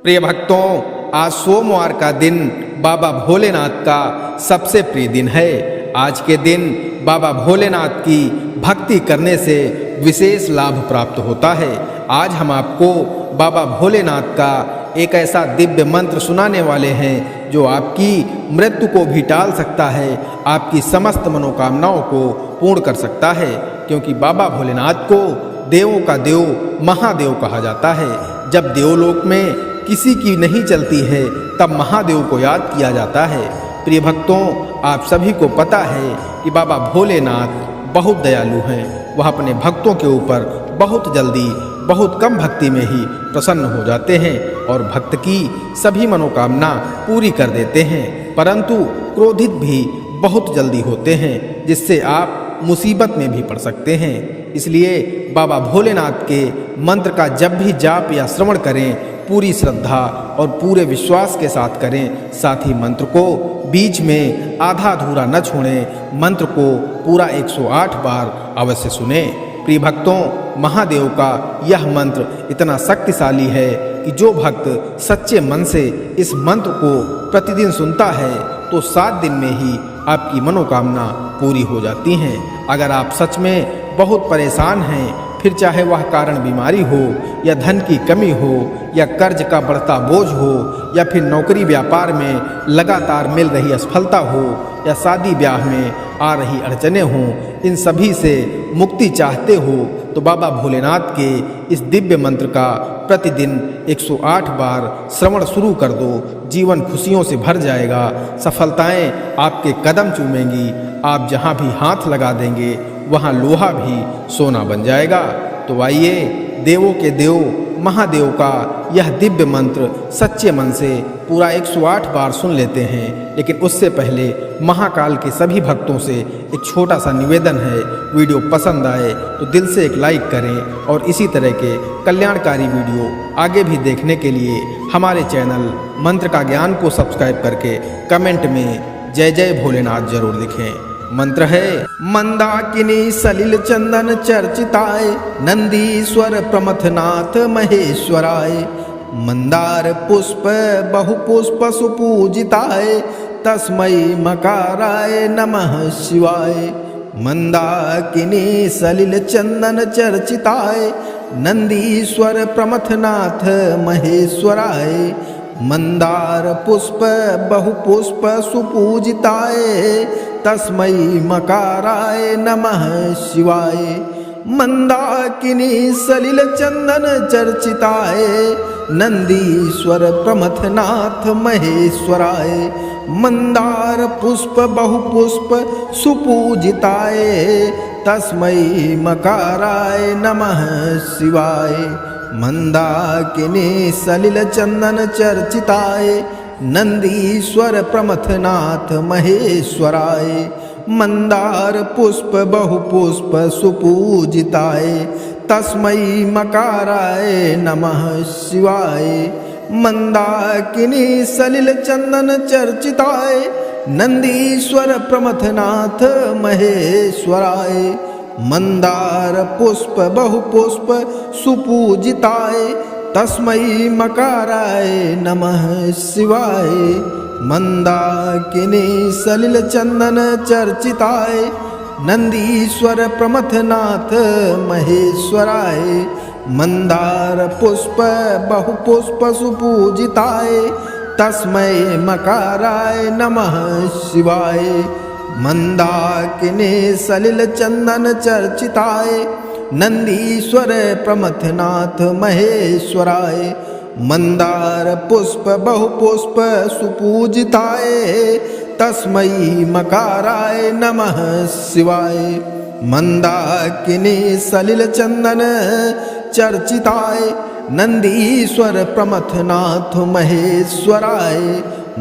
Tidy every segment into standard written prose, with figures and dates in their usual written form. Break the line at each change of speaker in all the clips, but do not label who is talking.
प्रिय भक्तों, आज सोमवार का दिन बाबा भोलेनाथ का सबसे प्रिय दिन है। आज के दिन बाबा भोलेनाथ की भक्ति करने से विशेष लाभ प्राप्त होता है। आज हम आपको बाबा भोलेनाथ का एक ऐसा दिव्य मंत्र सुनाने वाले हैं जो आपकी मृत्यु को भी टाल सकता है, आपकी समस्त मनोकामनाओं को पूर्ण कर सकता है। क्योंकि बाबा भोलेनाथ को देवों का देव महादेव कहा जाता है। जब देवलोक में किसी की नहीं चलती है तब महादेव को याद किया जाता है। प्रिय भक्तों, आप सभी को पता है कि बाबा भोलेनाथ बहुत दयालु हैं। वह अपने भक्तों के ऊपर बहुत जल्दी बहुत कम भक्ति में ही प्रसन्न हो जाते हैं और भक्त की सभी मनोकामना पूरी कर देते हैं। परंतु क्रोधित भी बहुत जल्दी होते हैं, जिससे आप मुसीबत में भी पड़ सकते हैं। इसलिए बाबा भोलेनाथ के मंत्र का जब भी जाप या श्रवण करें, पूरी श्रद्धा और पूरे विश्वास के साथ करें। साथ ही मंत्र को बीच में आधा अधूरा न छोड़ें। मंत्र को पूरा 108 बार अवश्य सुनें। प्रिय भक्तों, महादेव का यह मंत्र इतना शक्तिशाली है कि जो भक्त सच्चे मन से इस मंत्र को प्रतिदिन सुनता है तो 7 दिन में ही आपकी मनोकामना पूरी हो जाती हैं। अगर आप सच में बहुत परेशान हैं, फिर चाहे वह कारण बीमारी हो या धन की कमी हो या कर्ज का बढ़ता बोझ हो या फिर नौकरी व्यापार में लगातार मिल रही असफलता हो या शादी ब्याह में आ रही अड़चनें हों, इन सभी से मुक्ति चाहते हो तो बाबा भोलेनाथ के इस दिव्य मंत्र का प्रतिदिन 108 बार श्रवण शुरू कर दो। जीवन खुशियों से भर जाएगा। सफलताएं आपके कदम चूमेंगी। आप जहां भी हाथ लगा देंगे वहां लोहा भी सोना बन जाएगा। तो आइए देवों के देव महादेव का यह दिव्य मंत्र सच्चे मन से पूरा 108 बार सुन लेते हैं। लेकिन उससे पहले महाकाल के सभी भक्तों से एक छोटा सा निवेदन है, वीडियो पसंद आए तो दिल से एक लाइक करें और इसी तरह के कल्याणकारी वीडियो आगे भी देखने के लिए हमारे चैनल मंत्र का ज्ञान को सब्सक्राइब करके कमेंट में जय जय भोलेनाथ जरूर लिखें। मंत्र है मंदाकिनी सलिल चंदन चर्चिताय नंदीश्वर प्रमथनाथ महेश्वराय। मंदार पुष्प बहुपुष्प सुपूजिताय तस्मै मकाराय नमः शिवाय। मंदाकिनी सलिल चंदन चर्चिताय नंदीश्वर प्रमथनाथ महेश्वराय। मंदार पुष्प बहुपुष्प सुपूजिताय तस्मै मकाराय नमः शिवाय। मंदाकिनी सलिल चंदन चर्चिताय नंदीश्वर प्रमथनाथ महेश्वराय। मंदार पुष्प बहुपुष्प सुपूजिताय तस्मै मकाराय नमः शिवाय। मंदाकिनी सलिल चंदन चर्चिताय नंदीश्वर प्रमथनाथ महेश्वराय। मंदार पुष्प बहुपुष्प सुपूजिताय तस्मै मकाराय नमः शिवाय। मंदाकिनी सलिल चंदन चर्चिताय नंदीश्वर प्रमथनाथ महेश्वराय। मंदार पुष्प बहुपुष्प सुपूजिताय तस्मै मकाराय नमः शिवाय। मंदाकिनी सलिल चंदन चर्चिताय नंदीश्वर प्रमथनाथ महेश्वराय। मंदार पुष्प बहुपुष्प सुपूजिताय तस्मै मकाराय नमः शिवाय। मंदाकिनी सलिल चंदन चर्चिताय नंदीश्वर प्रमथनाथ महेश्वराय। मंदार पुष्प बहुपुष्प सुपूजिताय तस्मै मकाराय नमः शिवाय। मंदाकिनी सलिल चंदन चर्चिताय नंदीश्वर प्रमथनाथ महेश्वराय।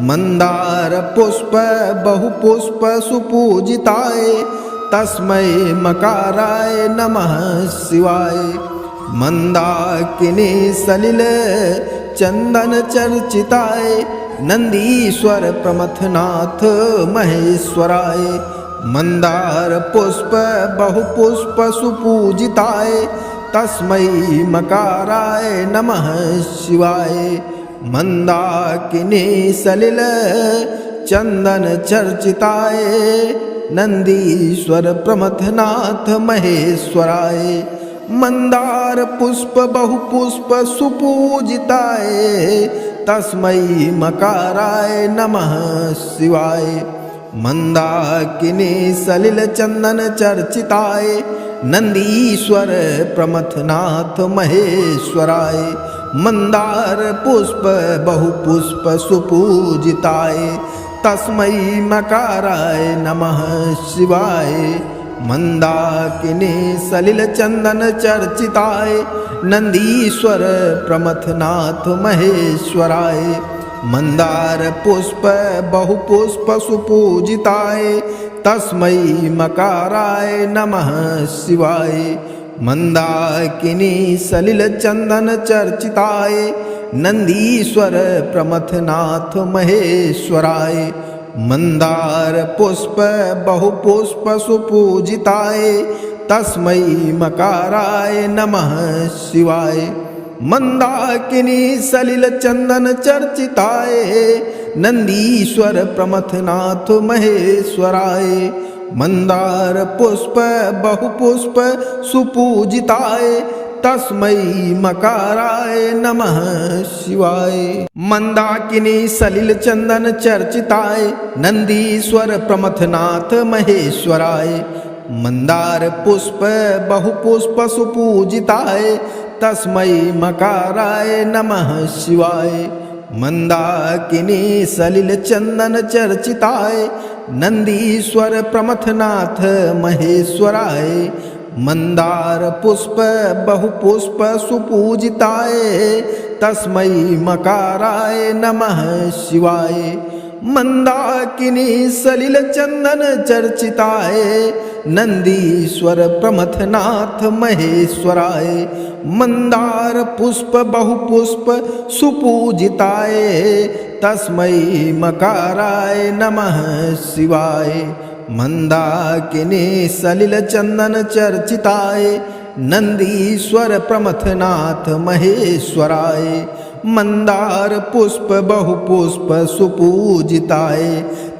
मंदार पुष्प बहुपुष्प सुपूजिताय तस्मै मकाराय नमः शिवाय। मंदाकिनी सलिल चंदन चर्चिताय नंदीश्वर प्रमथनाथ महेश्वराय। मंदार पुष्प बहुपुष्प सुपूजिताय तस्मै मकाराय नमः शिवाय। मंदाकिनी सलिल चंदन चर्चिताय नंदीश्वर प्रमथनाथ महेश्वराय मंदार पुष्प बहुपुष्प सुपूजिताय तस्मै मकाराय नमः शिवाय मंदाकिनी सलिल चंदन चर्चिताय नंदीश्वर प्रमथनाथ महेश्वराय मंदार पुष्प बहुपुष्प सुपूजिताय तस्मै मकाराय नमः शिवाय मंदाकिनी सलिल चंदन चर्चिताय नंदीश्वर प्रमथनाथ महेश्वराय मंदार पुष्प बहुपुष्प सुपूजिताय तस्मै मकाराय नमः शिवाय मंदाकिनी सलिल चंदन चर्चिताय नंदीश्वर प्रमथनाथ महेश्वराय मंदार पुष्प बहुपुष्प सुपूजिताय तस्मै मकाराय नमः शिवाय मंदाकिनी सलिल चंदन चर्चिताय नंदीश्वर प्रमथनाथ महेश्वराय मंदार पुष्प बहुपुष्प सुपूजिताय तस्मै मकाराय नमः शिवाय मंदाकिनी सलिल चंदन चर्चिताय नंदीश्वर प्रमथनाथ महेश्वराय मंदार पुष्प बहुपुष्प सुपूजिताय तस्मै मकाराय नमः शिवाय मंदाकिनी सलिल चंदन चर्चिताय नंदीश्वर प्रमथनाथ महेश्वराय मंदार पुष्प बहुपुष्प सुपूजिताय तस्मै मकाराय नमः शिवाय मंदाकिनी सलिल चंदन चर्चिताय नंदीश्वर प्रमथनाथ महेश्वराय मंदार पुष्प बहुपुष्प सुपूजिताय तस्मै मकाराय नमः शिवाय मंदाकिनी सलिल चंदन चर्चिताय नंदीश्वर प्रमथनाथ महेश्वराय मंदार पुष्प बहुपुष्प सुपूजिताय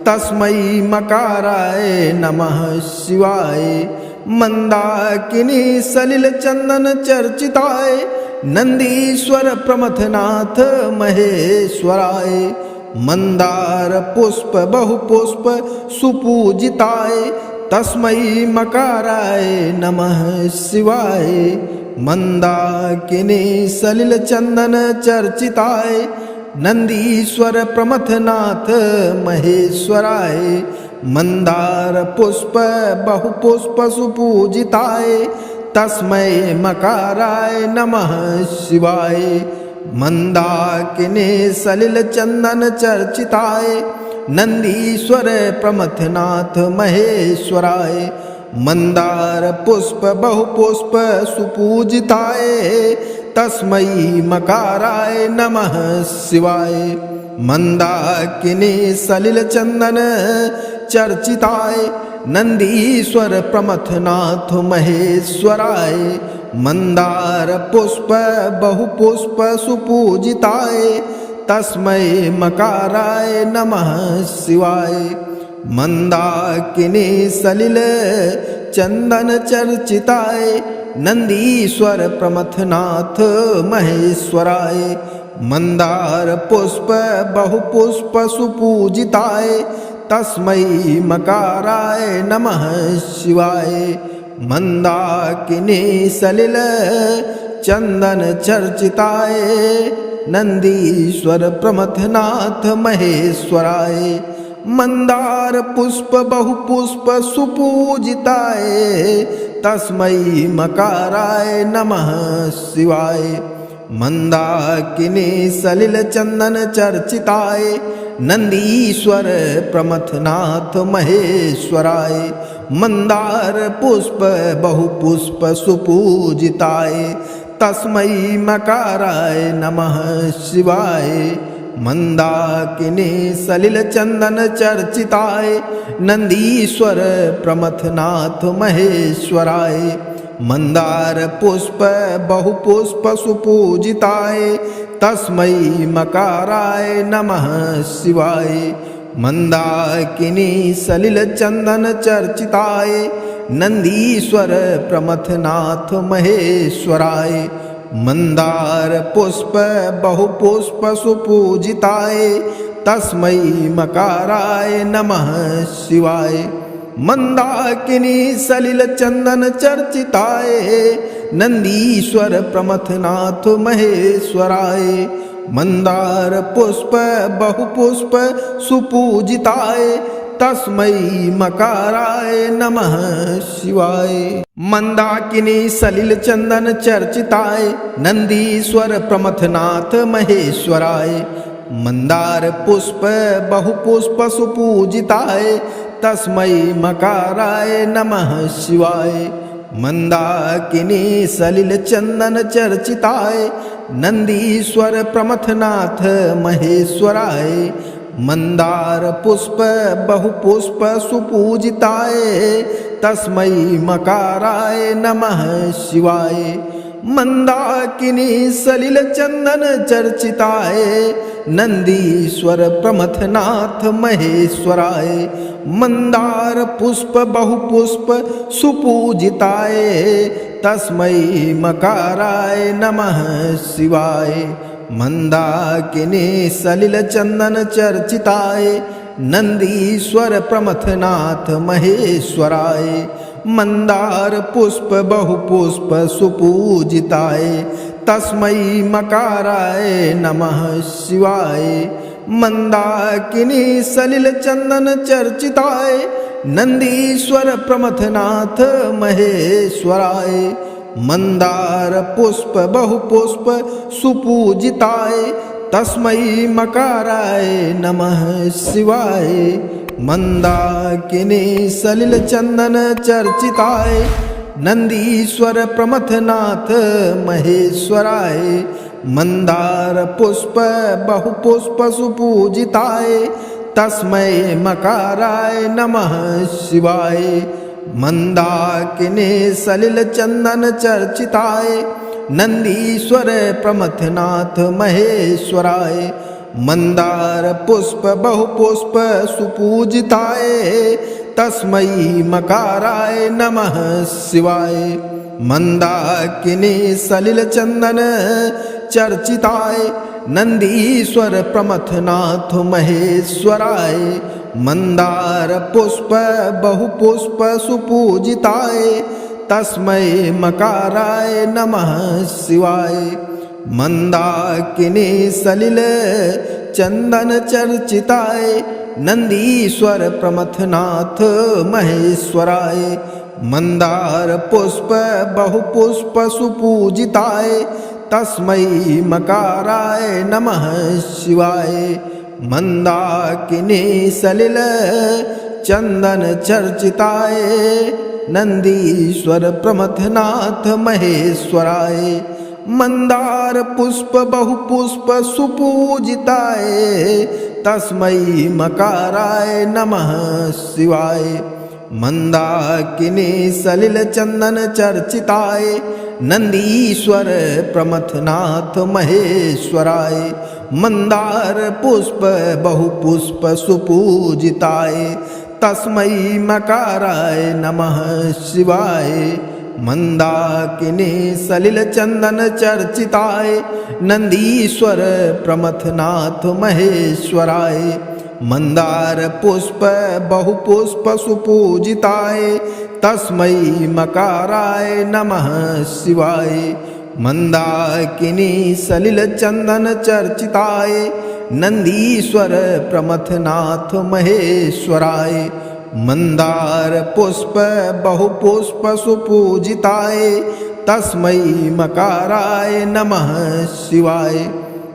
तस्मै मकाराय नमः शिवाय मंदाकिनी सलिल चंदन चर्चिताय नंदीश्वर प्रमथनाथ महेश्वराय मंदार पुष्प बहुपुष्प सुपूजिताय तस्मै मकाराय नमः शिवाय मंदाकिनी सलिल चंदन चर्चिताय नंदीश्वर प्रमथनाथ महेश्वराय मंदार पुष्प बहुपुष्प सुपूजिताय तस्मै मकाराय नमः शिवाय मंदाकिनी सलिल चंदन चर्चिताय नंदीश्वर प्रमथनाथ महेश्वराय मंदार पुष्प बहुपुष्प सुपूजिताय तस्मै मकाराय नमः शिवाय मंदाकिनी सलिल चंदन चर्चिताय नंदीश्वर प्रमथनाथ महेश्वराय मंदार पुष्प बहुपुष्प सुपूजिताय तस्मै मकाराय नमः शिवाय मंदाकिनी सलिल चंदन चर्चिताय नंदीश्वर प्रमथनाथ महेश्वराय मंदार पुष्प बहुपुष्प सुपूजिताय तस्मै मकाराय नमः शिवाय मंदाकिनी सलिल चंदन चर्चिताय नंदीश्वर प्रमथनाथ महेश्वराय मंदार पुष्प बहुपुष्प सुपूजिताय तस्मै मकाराय नमः शिवाय मंदाकिनी सलिल चंदन चर्चिताय नंदीश्वर प्रमथनाथ महेश्वराय मंदार पुष्प बहुपुष्प सुपूजिताय तस्मै मकाराय नमः शिवाय मंदाकिनी सलिल चंदन चर्चिताय नंदीश्वर प्रमथनाथ महेश्वराय मंदार पुष्प बहुपुष्प सुपूजिताय तस्मै मकाराय नमः शिवाय। मंदाकिनी सलिल चंदन चर्चिताय नंदीश्वर प्रमथनाथ महेश्वराय। मंदार पुष्प बहुपुष्प सुपूजिताय तस्मै मकाराय नमः शिवाय। मंदाकिनी सलिल चंदन चर्चिताय नंदीश्वर प्रमथनाथ महेश्वराय। मंदार पुष्प बहुपुष्प सुपूजिताय तस्मै मकाराय नमः शिवाय। मंदाकिनी सलिल चंदन चर्चिताय नंदीश्वर प्रमथनाथ महेश्वराय। मंदार पुष्प बहुपुष्प सुपूजिताय तस्मै मकाराय नमः शिवाय। मंदाकिनी सलिल चंदन चर्चिताय नंदीश्वर प्रमथनाथ महेश्वराय। मंदार पुष्प बहुपुष्प सुपूजिताय तस्मै मकाराय नमः शिवाय। मंदाकिनी सलिल चंदन चर्चिताय नंदीश्वर प्रमथनाथ महेश्वराय। मंदार पुष्प बहुपुष्प सुपूजिताय तस्मै मकाराय नमः शिवाय। मंदाकिनी सलिल चंदन चर्चिताय नंदीश्वर प्रमथनाथ महेश्वराय। मंदार पुष्प बहुपुष्प सुपूजिताय तस्मै मकाराय नमः शिवाय। मंदाकिनी सलिल चंदन चर्चिताय नंदीश्वर प्रमथनाथ महेश्वराय। मंदार पुष्प बहुपुष्प सुपूजिताय तस्मै मकाराय नमः शिवाय। मंदाकिनी सलिल चंदन चर्चिताय नंदीश्वर प्रमथनाथ महेश्वराय। मंदार पुष्प बहुपुष्प सुपूजिताय तस्मै मकाराय नमः शिवाय। मंदाकिनी सलिल चंदन चर्चिताय नंदीश्वर प्रमथनाथ महेश्वराय। मंदार पुष्प बहुपुष्प सुपूजिताय तस्मै मकाराय नमः शिवाय। मंदाकिनी सलिल चंदन चर्चिताय नंदीश्वर प्रमथनाथ महेश्वराय। मंदार पुष्प बहुपुष्प सुपूजिताय तस्मै मकाराय नमः शिवाय। मंदाकिनी सलिल चंदन चर्चिताय नंदीश्वर प्रमथनाथ महेश्वराय। मंदार पुष्प बहुपुष्प सुपूजिताय तस्मै मकाराय नमः शिवाय। मंदाकिनी सलिल चंदन चर्चिताय नंदीश्वर प्रमथनाथ महेश्वराय। मंदार पुष्प बहुपुष्प सुपूजिताय तस्मै मकाराय नमः शिवाय। मंदाकिनी सलिल चंदन चर्चिताय नंदीश्वर प्रमथनाथ महेश्वराय। मंदार पुष्प बहुपुष्प सुपूजिताय तस्मै मकाराय नमः शिवाय। मंदाकिनी सलिल चंदन चर्चिताय नंदीश्वर प्रमथनाथ महेश्वराय। मंदार पुष्प बहुपुष्प सुपूजिताय तस्मै मकाराय नमः शिवाय। मंदाकिनी सलिल चंदन चर्चिताय नंदीश्वर प्रमथनाथ महेश्वराय। मंदार पुष्प बहुपुष्प सुपूजिताय तस्मै मकाराय नमः शिवाय।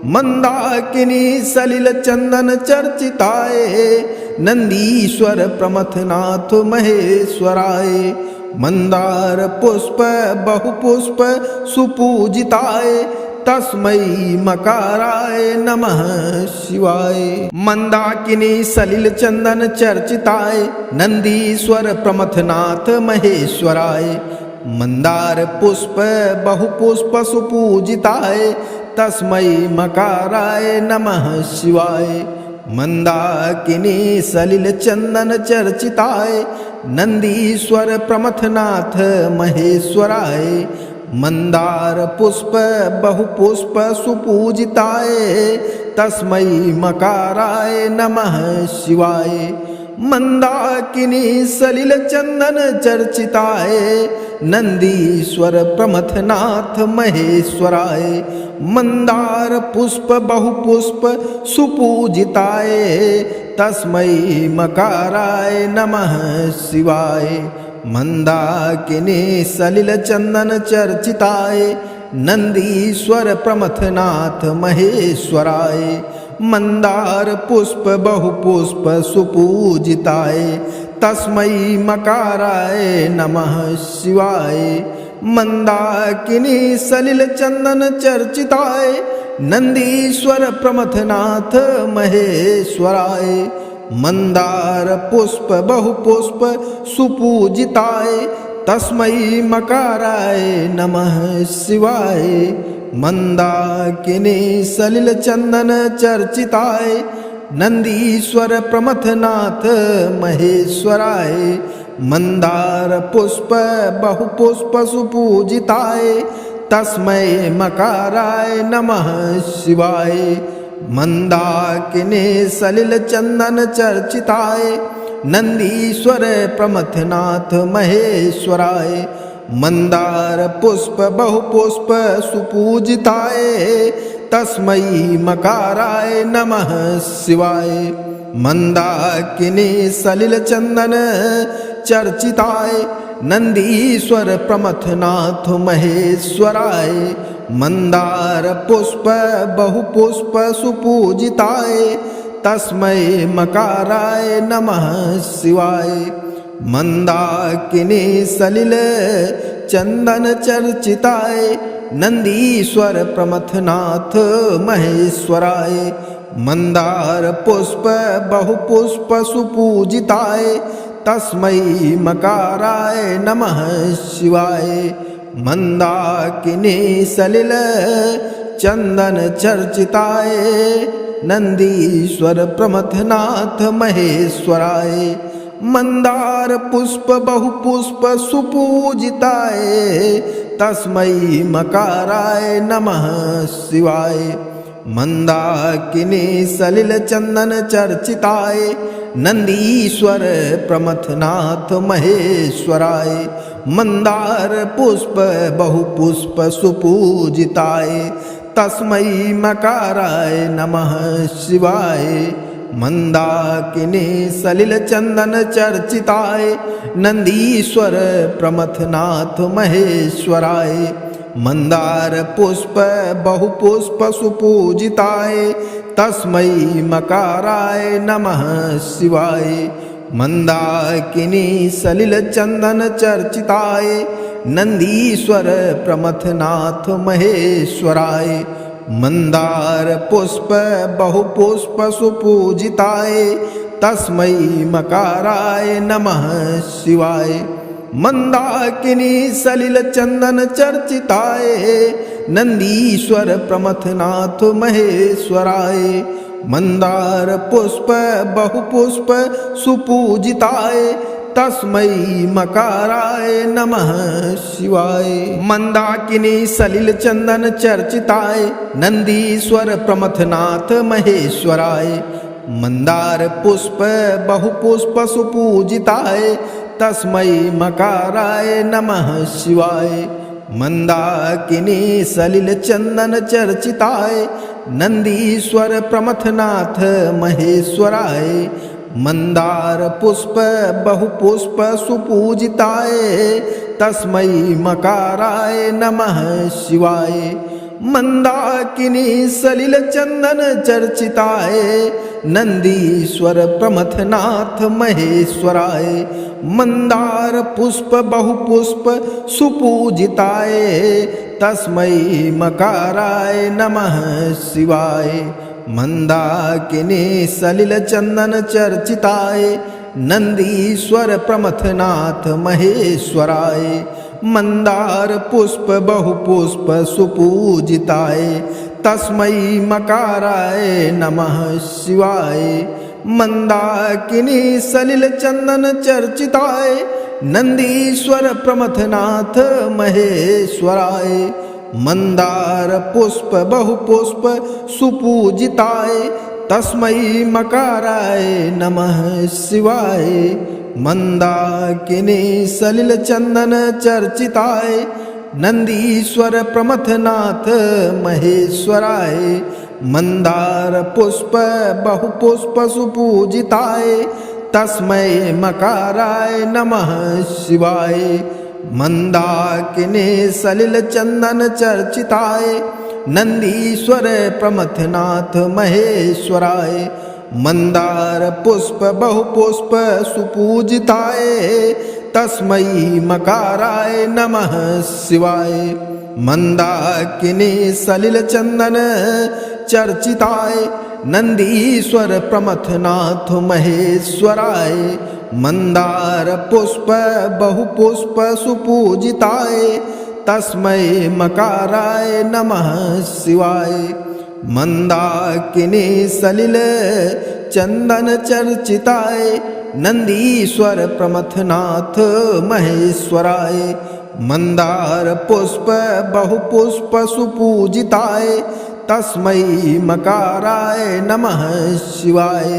मंदाकिनी सलिल चंदन चर्चिताय नंदीश्वर प्रमथनाथ महेश्वराय। मंदार पुष्प बहुपुष्प सुपूजिताय तस्मै मकाराय नमः शिवाय। मंदाकिनी सलिल चंदन चर्चिताय नंदीश्वर प्रमथनाथ महेश्वराय। मंदार पुष्प बहुपुष्प सुपूजिताय तस्मै मकाराय नमः शिवाय। मंदाकिनी सलिल चंदन चर्चिताय नंदीश्वर प्रमथनाथ महेश्वराय। मंदार पुष्प बहुपुष्प सुपूजिताय तस्मै मकाराय नमः शिवाय। मंदाकिनी सलिल चंदन चर्चिताय नंदीश्वर प्रमथनाथ महेश्वराय। मंदार पुष्प बहुपुष्प सुपूजिताय तस्मै मकाराय नमः शिवाय। मंदाकिनी सलिल चंदन चर्चिताय नंदीश्वर प्रमथनाथ महेश्वराय। मंदार पुष्प बहुपुष्प सुपूजिताय तस्मै मकाराय नमः शिवाय। मंदाकिनी सलिल चंदन चर्चिताय नंदीश्वर प्रमथनाथ महेश्वराय। मंदार पुष्प बहुपुष्प सुपूजिताय तस्मै मकाराय नमः शिवाय। मंदाकिनी सलिल चंदन चर्चिताय नंदीश्वर प्रमथनाथ महेश्वराय। मंदार पुष्प बहुपुष्प सुपूजिताय तस्मै मकाराय नमः शिवाय। मंदाकिनी सलिल चंदन चर्चिताय नंदीश्वर प्रमथनाथ महेश्वराय। मंदार पुष्प बहुपुष्प सुपूजिताय तस्मै मकाराय नमः शिवाय। मंदाकिनी सलिल चंदन चर्चिताय नंदीश्वर प्रमथनाथ महेश्वराय। मंदार पुष्प बहुपुष्प सुपूजिताय तस्मै मकाराय नमः शिवाय। मंदाकिनी सलिल चंदन चर्चिताय नंदीश्वर प्रमथनाथ महेश्वराय। मंदार पुष्प बहुपुष्प सुपूजिताय तस्मै मकाराय नमः शिवाय। मंदाकिनी सलिल चंदन चर्चिताय नंदीश्वर प्रमथनाथ महेश्वराय। मंदार पुष्प बहुपुष्प सुपूजिताय तस्मै मकाराय नमः शिवाय। मंदाकिनी सलिल चंदन चर्चिताय नंदीश्वर प्रमथनाथ महेश्वराय। मंदार पुष्प बहुपुष्प सुपूजिताय तस्मै मकाराय नमः शिवाय। मंदाकिनी सलिल चंदन चर्चिताय नंदीश्वर प्रमथनाथ महेश्वराय। मंदार पुष्प बहुपुष्प सुपूजिताय तस्मै मकाराय नमः शिवाय। मंदाकिनी सलिल चंदन चर्चिताय नंदीश्वर प्रमथनाथ महेश्वराय। मंदार पुष्प बहुपुष्प सुपूजिताय तस्मै मकाराय नमः शिवाय। मंदाकिनी सलिल चंदन चर्चिताय नंदीश्वर प्रमथनाथ महेश्वराय। मंदार पुष्प बहुपुष्प सुपूजिताय तस्मै मकाराय नमः शिवाय। मंदाकिनी सलिल चंदन चर्चिताय नंदीश्वर प्रमथनाथ महेश्वराय। मंदार पुष्प बहुपुष्प सुपूजिताय तस्मै मकाराय नमः शिवाय। मंदाकिनी सलिल चंदन चर्चिताय नंदीश्वर प्रमथनाथ महेश्वराय। मंदार पुष्प बहुपुष्प सुपूजिताय तस्मै मकाराय नमः शिवाय। मंदाकिनी सलिल चंदन चर्चिताय नंदीश्वर प्रमथनाथ महेश्वराय। मंदार पुष्प बहुपुष्प सुपूजिताय तस्मै मकाराय नमः शिवाय। मंदाकिनी सलिल चंदन चर्चिताय नंदीश्वर प्रमथनाथ महेश्वराय। मंदार पुष्प बहुपुष्प सुपूजिताय तस्मै मकाराय नमः शिवाय। मंदाकिनी सलिल चंदन चर्चिताय नंदीश्वर प्रमथनाथ महेश्वराय। मंदार पुष्प बहुपुष्प सुपूजिताय तस्मै मकाराय नमः शिवाय। मंदाकिनी सलिल चंदन चर्चिताय नंदीश्वर प्रमथनाथ महेश्वराय। मंदार पुष्प बहुपुष्प सुपूजिताय तस्मै मकाराय नमः शिवाय। मंदाकिनी सलिल चंदन चर्चिताय नंदीश्वर प्रमथनाथ महेश्वराय। मंदार पुष्प बहुपुष्प सुपूजिताय तस्मै मकाराय नमः शिवाय। मंदाकिनी सलिल चंदन चर्चिताय नंदीश्वर प्रमथनाथ महेश्वराय। मंदार पुष्प बहुपुष्प सुपूजिताय तस्मै मकाराय नमः शिवाय। मंदाकिनी सलिल चंदन चर्चिताय नंदीश्वर प्रमथनाथ महेश्वराय। मंदार पुष्प बहुपुष्प सुपूजिताय तस्मै मकाराय नमः शिवाय।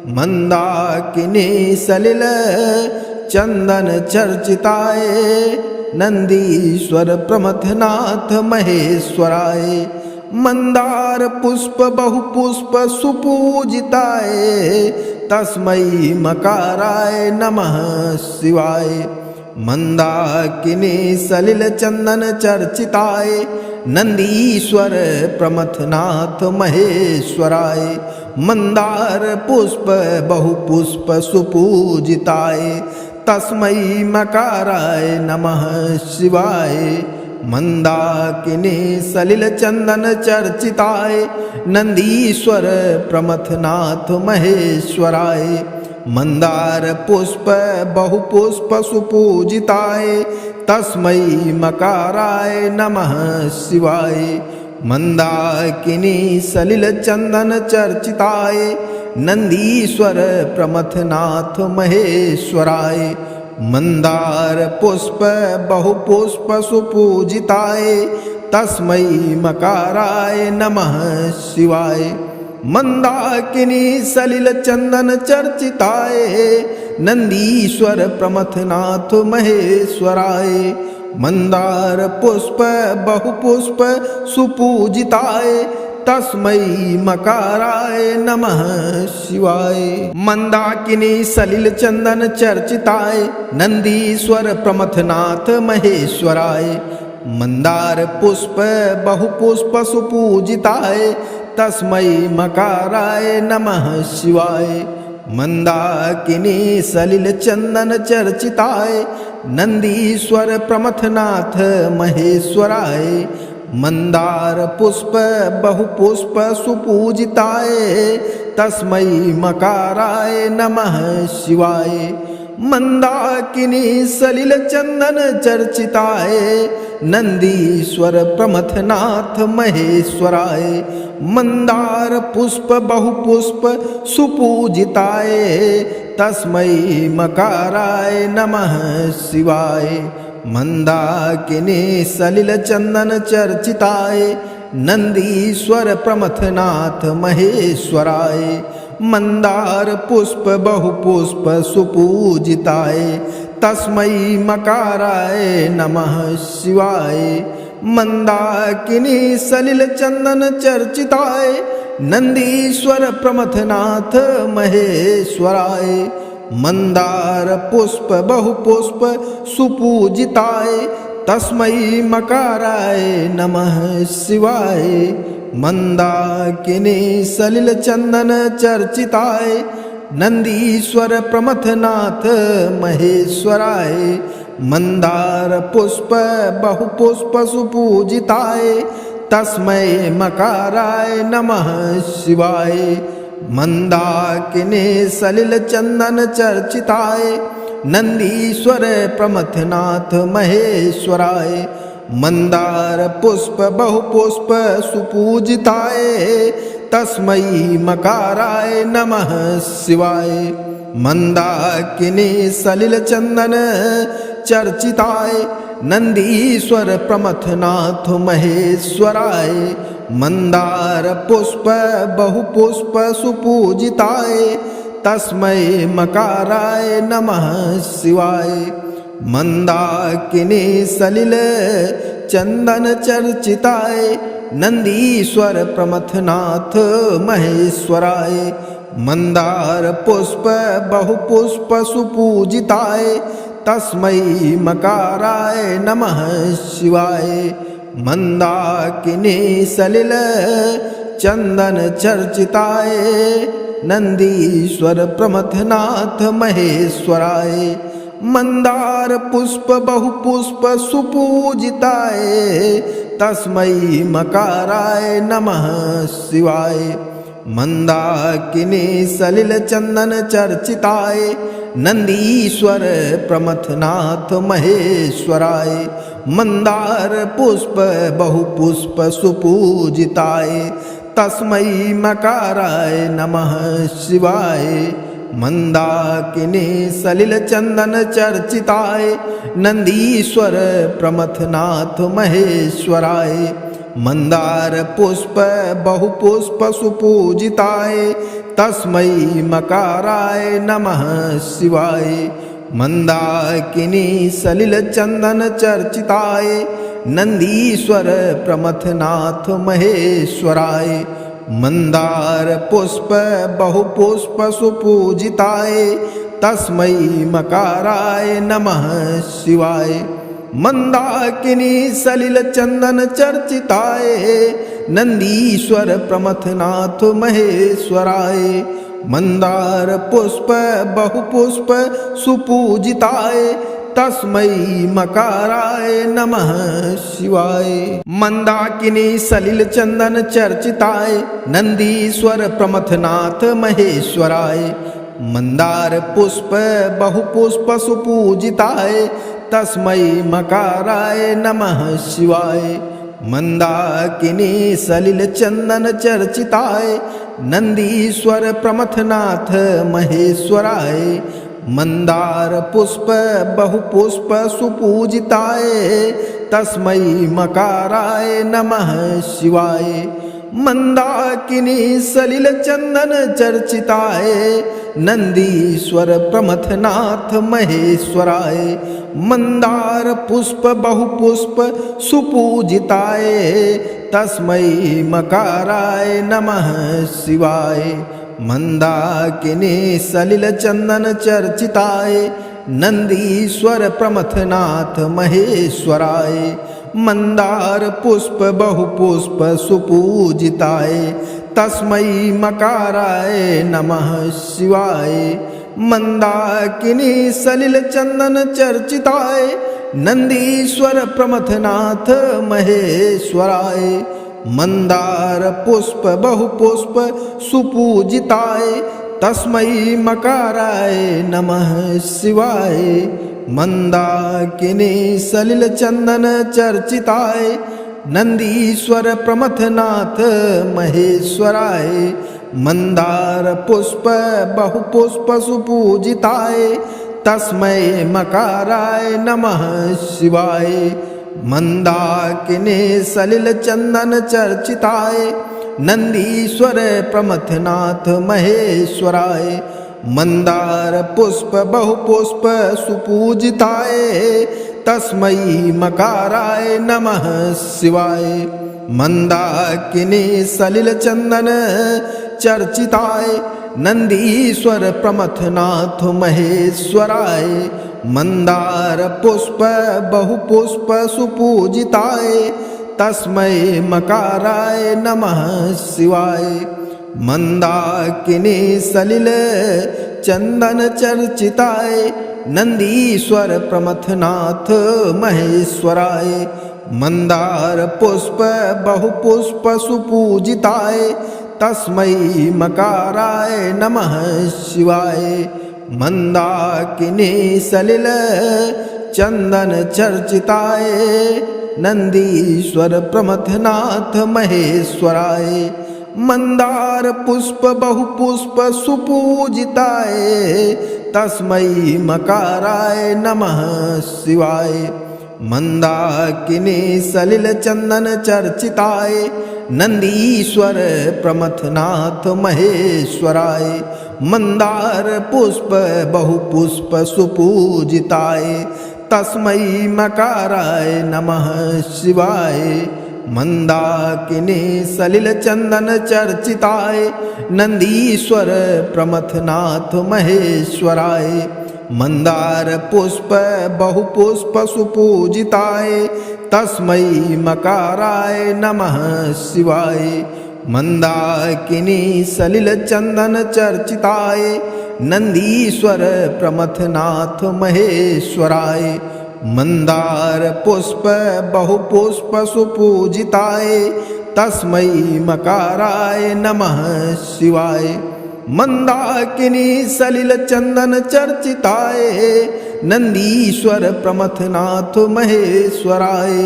मंदाकिनी सलिल चंदन चर्चिताय नंदीश्वर प्रमथनाथ महेश्वराय। मंदार पुष्प बहुपुष्प सुपूजिताय तस्मै मकाराय नमः शिवाय। मंदाकिनी सलिल चंदन चर्चिताय नंदीश्वर प्रमथनाथ महेश्वराय। मंदार पुष्प बहुपुष्प सुपूजिताय तस्मै मकाराय नमः शिवाय। मंदाकिनी सलिल चंदन चर्चिताय नंदीश्वर प्रमथनाथ महेश्वराय। मंदार पुष्प बहुपुष्प सुपूजिताय तस्मै मकाराय नमः शिवाय। मंदाकिनी सलिल चंदन चर्चिताय नंदीश्वर प्रमथनाथ महेश्वराय। मंदार पुष्प बहुपुष्प सुपूजिताय तस्मै मकाराय नमः शिवाय। मंदाकिनी सलिल चंदन चर्चिताय नंदीश्वर प्रमथनाथ महेश्वराय। मंदार पुष्प बहुपुष्प सुपूजिताय तस्मै मकाराय नमः शिवाय। मंदाकिनी सलिल चंदन चर्चिताय नंदीश्वर प्रमथनाथ महेश्वराय। मंदार पुष्प बहुपुष्प सुपूजिताय तस्मै मकाराय नमः शिवाय। मंदाकिनी सलिल चंदन चर्चिताय नंदीश्वर प्रमथनाथ महेश्वराय। मंदार पुष्प बहुपुष्प सुपूजिताय तस्मै मकाराय नमः शिवाय। मंदाकिनी सलिल चंदन चर्चिताय नंदीश्वर प्रमथनाथ महेश्वराय। मंदार पुष्प बहुपुष्प सुपूजिताय तस्मै मकाराय नमः शिवाय। मंदाकिनी सलिल चंदन चर्चिताय नंदीश्वर प्रमथनाथ महेश्वराय। मंदार पुष्प बहुपुष्प सुपूजिताय तस्मै मकाराय नमः शिवाय। मंदाकिनी सलिल चंदन चर्चिताय नंदीश्वर प्रमथनाथ महेश्वराय। मंदार पुष्प बहुपुष्प सुपूजिताय तस्मै मकाराय नमः शिवाय। मंदाकिनी सलिल चंदन चर्चिताय नंदीश्वर प्रमथनाथ महेश्वराय। मंदार पुष्प बहुपुष्प सुपूजिताय तस्मै मकाराय नमः शिवाय। मंदाकिनी सलिल चंदन चर्चिताय नंदीश्वर प्रमथनाथ महेश्वराय। मंदार पुष्प बहुपुष्प सुपूजिताय तस्मै मकाराय नमः शिवाय। मंदाकिनी सलिल चंदन चर्चिताय नंदीश्वर प्रमथनाथ महेश्वराय। मंदार पुष्प बहुपुष्प सुपूजिताय तस्मै मकाराय नमः शिवाय। मंदाकिनी सलिल चंदन चर्चिताय नंदीश्वर प्रमथनाथ महेश्वराय। मंदार पुष्प बहुपुष्प सुपूजिताय तस्मै मकाराय नमः शिवाय। मंदाकिनी सलिल चंदन चर्चिताय नंदीश्वर प्रमथनाथ महेश्वराय। मंदार पुष्प बहुपुष्प सुपूजिताय तस्मै मकाराय नमः शिवाय। मंदाकिनी सलिल चंदन चर्चिताय नंदीश्वर प्रमथनाथ महेश्वराय। मंदार पुष्प बहुपुष्प सुपूजिताय तस्मै मकाराय नमः शिवाय। मंदाकिनी सलिल चंदन चर्चिताय नंदीश्वर प्रमथनाथ महेश्वराय। मंदार पुष्प बहुपुष्प सुपूजिताय तस्मै मकाराय नमः शिवाय। मंदाकिनी सलिल चंदन चर्चिताय नंदीश्वर प्रमथनाथ महेश्वराय। मंदार पुष्प बहुपुष्प सुपूजिताय तस्मै मकाराय नमः शिवाय। मंदाकिनी सलिल चंदन चर्चिताय नंदीश्वर प्रमथनाथ महेश्वराय। मंदार पुष्प बहुपुष्प सुपूजिताय तस्मै मकाराय नमः शिवाय। मंदाकिनी सलिल चंदन चर्चिताय नंदीश्वर प्रमथनाथ महेश्वराय। मंदार पुष्प बहुपुष्प सुपूजिताय तस्मै मकाराय नमः शिवाय। मंदाकिनी सलिल चंदन चर्चिताय नंदीश्वर प्रमथनाथ महेश्वराय। मंदार पुष्प बहुपुष्प सुपूजिताय तस्मै मकाराय नमः शिवाय। मंदाकिनी सलिल चंदन चर्चिताय नंदीश्वर प्रमथनाथ महेश्वराय। मंदार पुष्प बहुपुष्प सुपूजिताय तस्मै मकाराय नमः शिवाय। मंदाकिनी सलिल चंदन चर्चिताय नंदीश्वर प्रमथनाथ महेश्वराय। मंदार पुष्प बहुपुष्प सुपूजिताय तस्मै मकाराय नमः शिवाय। मंदाकिनी सलिल चंदन चर्चिताय नंदीश्वर प्रमथनाथ महेश्वराय। मंदार पुष्प बहुपुष्प सुपूजिताय तस्मै मकाराय नमः शिवाय। मंदाकिनी सलिल चंदन चर्चिताय नंदीश्वर प्रमथनाथ महेश्वराय। मंदार पुष्प बहुपुष्प सुपूजिताय तस्मै मकाराय नमः शिवाय। मंदाकिनी सलिल चंदन चर्चिताय नंदीश्वर प्रमथनाथ महेश्वराय। मंदार पुष्प बहुपुष्प सुपूजिताय तस्मै मकाराय नमः शिवाय। मंदाकिनी सलिल चंदन चर्चिताय नंदीश्वर प्रमथनाथ महेश्वराय। मंदार पुष्प बहुपुष्प सुपूजिताय तस्मै मकाराय नमः शिवाय। मंदाकिनी सलिल चंदन चर्चिताय नंदीश्वर प्रमथनाथ महेश्वराय। मंदार पुष्प बहुपुष्प सुपूजिताय तस्मै मकाराय नमः शिवाय। मंदाकिनी सलिल चंदन चर्चिताय नंदीश्वर प्रमथनाथ महेश्वराय मंदार पुष्प बहुपुष्प सुपूजिताय तस्मै मकाराय नमः शिवाय मंदाकिनी सलिल चंदन चर्चिताय नंदीश्वर प्रमथनाथ महेश्वराय मंदार पुष्प बहुपुष्प सुपूजिताय तस्मै मकाराय नमः शिवाय मंदाकिनी सलिल चंदन चर्चिताय नंदीश्वर प्रमथनाथ महेश्वराय मंदार पुष्प बहुपुष्प सुपूजिताय तस्मै मकाराय नमः शिवाय मंदाकिनी सलिल चंदन चर्चिताय नंदीश्वर प्रमथनाथ महेश्वराय मंदार पुष्प बहुपुष्प सुपूजिताय तस्मै मकाराय नमः शिवाय मंदाकिनी सलिल चंदन चर्चिताय नंदीश्वर प्रमथनाथ महेश्वराय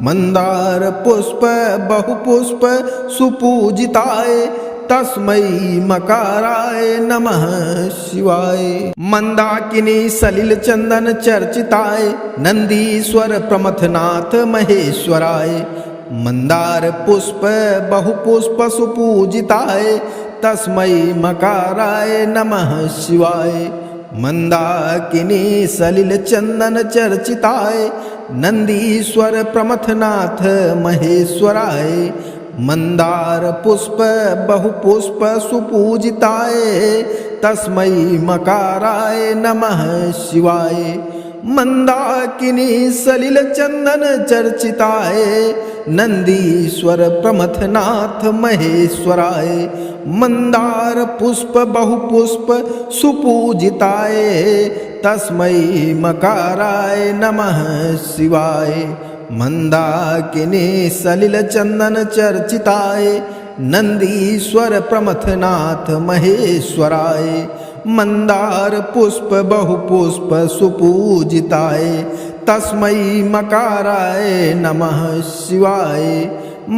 मंदार पुष्प बहुपुष्प सुपूजिताय तस्मै मकाराय नमः शिवाय मंदाकिनी सलिल चंदन चर्चिताय नंदीश्वर प्रमथनाथ महेश्वराय मंदार पुष्प बहुपुष्प सुपूजिताय तस्मै मकाराय नमः शिवाय मंदाकिनी सलिल चंदन चर्चिताय नंदीश्वर प्रमथनाथ महेश्वराय मंदार पुष्प बहुपुष्प सुपूजिताय तस्मै मकाराय नमः शिवाय मंदाकिनी सलिल चंदन चर्चिताय नंदीश्वर प्रमथनाथ महेश्वराय मंदार पुष्प बहुपुष्प सुपूजिताय तस्मै मकाराय नमः शिवाय मंदाकिनी सलिल चंदन चर्चिताय नंदीश्वर प्रमथनाथ महेश्वराय मंदार पुष्प बहुपुष्प सुपूजिताय तस्मै मकाराय नमः शिवाय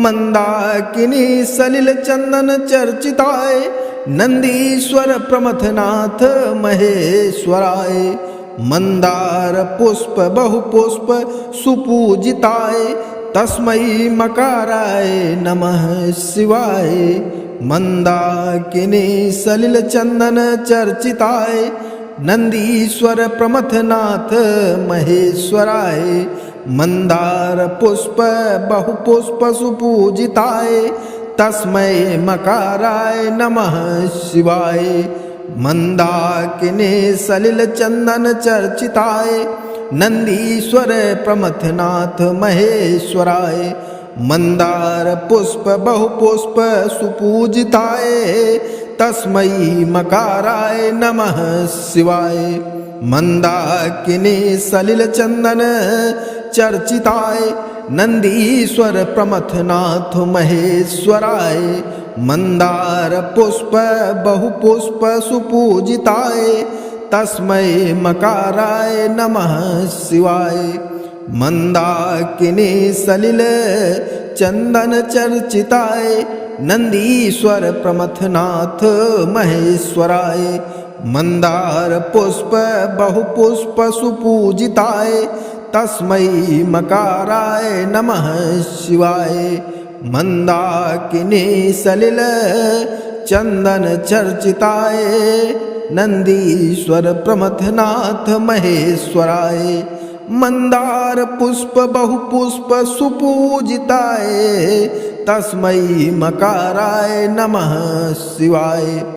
मंदाकिनी सलिल चंदन चर्चिताय नंदीश्वर प्रमथनाथ महेश्वराय मंदार पुष्प बहुपुष्प सुपूजिताय तस्मै मकाराय नमः शिवाय मंदाकिनी सलिल चंदन चर्चिताय नंदीश्वर प्रमथनाथ महेश्वराय मंदार पुष्प बहुपुष्प सुपूजिताय तस्मै मकाराय नमः शिवाय मंदाकिनी सलिल चंदन चर्चिताय नंदीश्वर प्रमथनाथ महेश्वराय मंदार पुष्प बहुपुष्प सुपूजिताय तस्मै मकाराय नमः शिवाय मंदाकिनी सलिल चंदन चर्चिताय नंदीश्वर प्रमथनाथ महेश्वराय मंदार पुष्प बहुपुष्प सुपूजिताय तस्मै मकाराय नमः शिवाय मंदाकिनी सलिल चंदन चर्चिताय नंदीश्वर प्रमथनाथ महेश्वराय मंदार पुष्प बहुपुष्प सुपूजिताय तस्मै मकाराय नमः शिवाय मंदाकिनी सलिल चंदन चर्चिताय नंदीश्वर प्रमथनाथ महेश्वराय मंदार पुष्प बहुपुष्प सुपूजिताय तस्मै मकाराय नमः शिवाय।